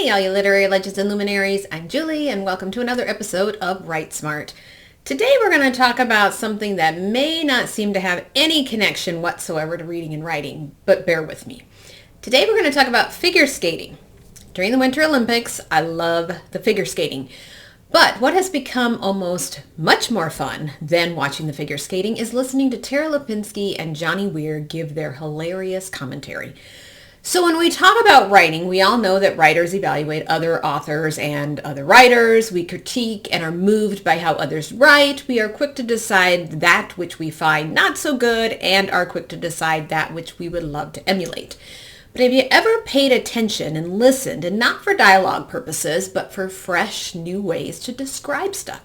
Howdy, all you literary legends and luminaries. I'm Julie, and welcome to another episode of Write Smart. Today we're going to talk about something that may not seem to have any connection whatsoever to reading and writing, but bear with me. Today we're going to talk about figure skating. During the Winter Olympics, I love the figure skating. But what has become almost much more fun than watching the figure skating is listening to Tara Lipinski and Johnny Weir give their hilarious commentary. So when we talk about writing, we all know that writers evaluate other authors and other writers. We critique and are moved by how others write. We are quick to decide that which we find not so good and are quick to decide that which we would love to emulate. But have you ever paid attention and listened, and not for dialogue purposes, but for fresh, new ways to describe stuff?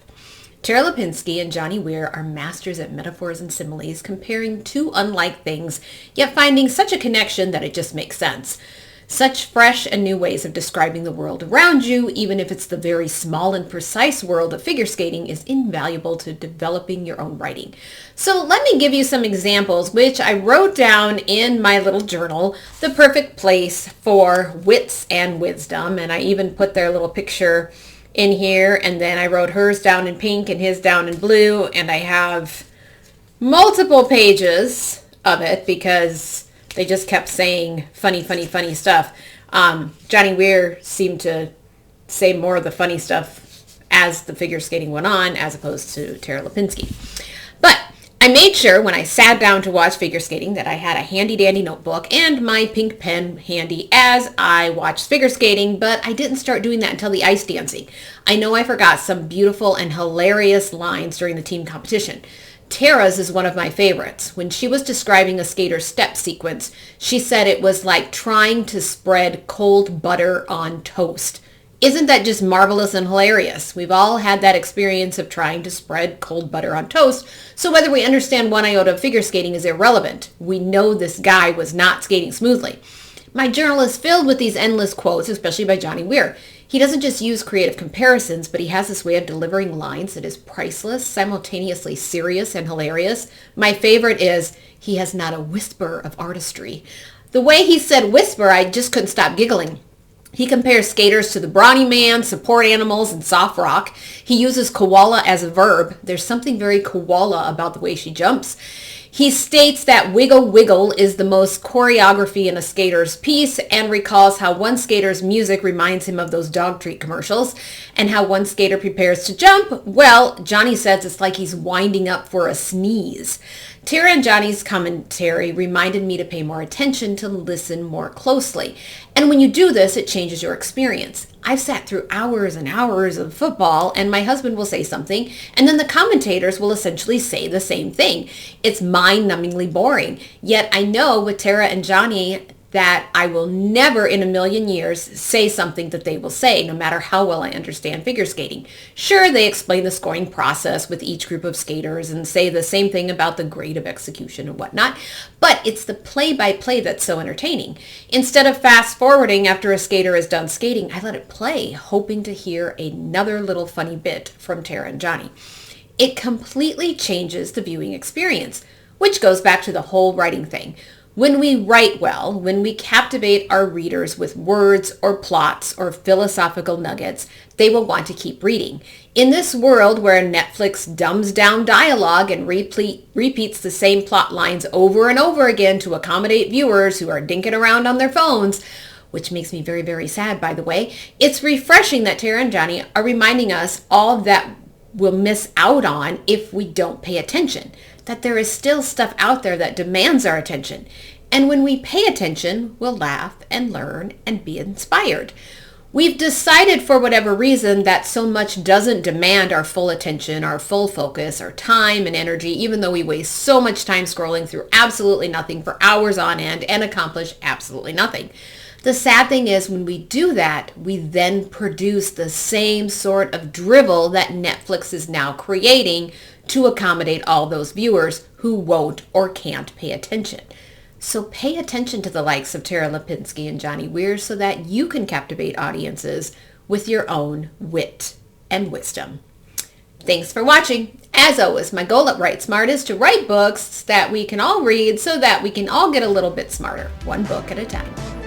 Tara Lipinski and Johnny Weir are masters at metaphors and similes, comparing two unlike things, yet finding such a connection that it just makes sense. Such fresh and new ways of describing the world around you, even if it's the very small and precise world of figure skating, is invaluable to developing your own writing. So let me give you some examples, which I wrote down in my little journal, the perfect place for wits and wisdom, and I even put their little picture in here, and then I wrote hers down in pink and his down in blue, and I have multiple pages of it because they just kept saying funny stuff. Johnny Weir seemed to say more of the funny stuff as the figure skating went on, as opposed to Tara Lipinski. But I made sure when I sat down to watch figure skating that I had a handy dandy notebook and my pink pen handy as I watched figure skating, but I didn't start doing that until the ice dancing. I know I forgot some beautiful and hilarious lines during the team competition. Tara's is one of my favorites. When she was describing a skater's step sequence, she said it was like trying to spread cold butter on toast. Isn't that just marvelous and hilarious? We've all had that experience of trying to spread cold butter on toast, so whether we understand one iota of figure skating is irrelevant. We know this guy was not skating smoothly. My journal is filled with these endless quotes, especially by Johnny Weir. He doesn't just use creative comparisons, but he has this way of delivering lines that is priceless, simultaneously serious and hilarious. My favorite is, he has not a whisper of artistry. The way he said whisper, I just couldn't stop giggling. He compares skaters to the brawny man, support animals, and soft rock. He uses koala as a verb. There's something very koala about the way she jumps. He states that wiggle wiggle is the most choreography in a skater's piece, and recalls how one skater's music reminds him of those dog treat commercials, and how one skater prepares to jump. Well, Johnny says it's like he's winding up for a sneeze. Tara and Johnny's commentary reminded me to pay more attention, to listen more closely. And when you do this, it changes your experience. I've sat through hours and hours of football, and my husband will say something, and then the commentators will essentially say the same thing. It's mind-numbingly boring. Yet I know with Tara and Johnny that I will never in a million years say something that they will say, no matter how well I understand figure skating. Sure, they explain the scoring process with each group of skaters and say the same thing about the grade of execution and whatnot, but it's the play-by-play that's so entertaining. Instead of fast-forwarding after a skater is done skating, I let it play, hoping to hear another little funny bit from Tara and Johnny. It completely changes the viewing experience, which goes back to the whole writing thing. When we write well, when we captivate our readers with words or plots or philosophical nuggets, they will want to keep reading. In this world where Netflix dumbs down dialogue and repeats the same plot lines over and over again to accommodate viewers who are dinking around on their phones, which makes me very, very sad, by the way, it's refreshing that Tara and Johnny are reminding us all that we'll miss out on if we don't pay attention. That there is still stuff out there that demands our attention. And when we pay attention, we'll laugh and learn and be inspired. We've decided for whatever reason that so much doesn't demand our full attention, our full focus, our time and energy, even though we waste so much time scrolling through absolutely nothing for hours on end and accomplish absolutely nothing. The sad thing is when we do that, we then produce the same sort of drivel that Netflix is now creating to accommodate all those viewers who won't or can't pay attention. So pay attention to the likes of Tara Lipinski and Johnny Weir so that you can captivate audiences with your own wit and wisdom. Thanks for watching. As always, my goal at Write Smart is to write books that we can all read so that we can all get a little bit smarter, one book at a time.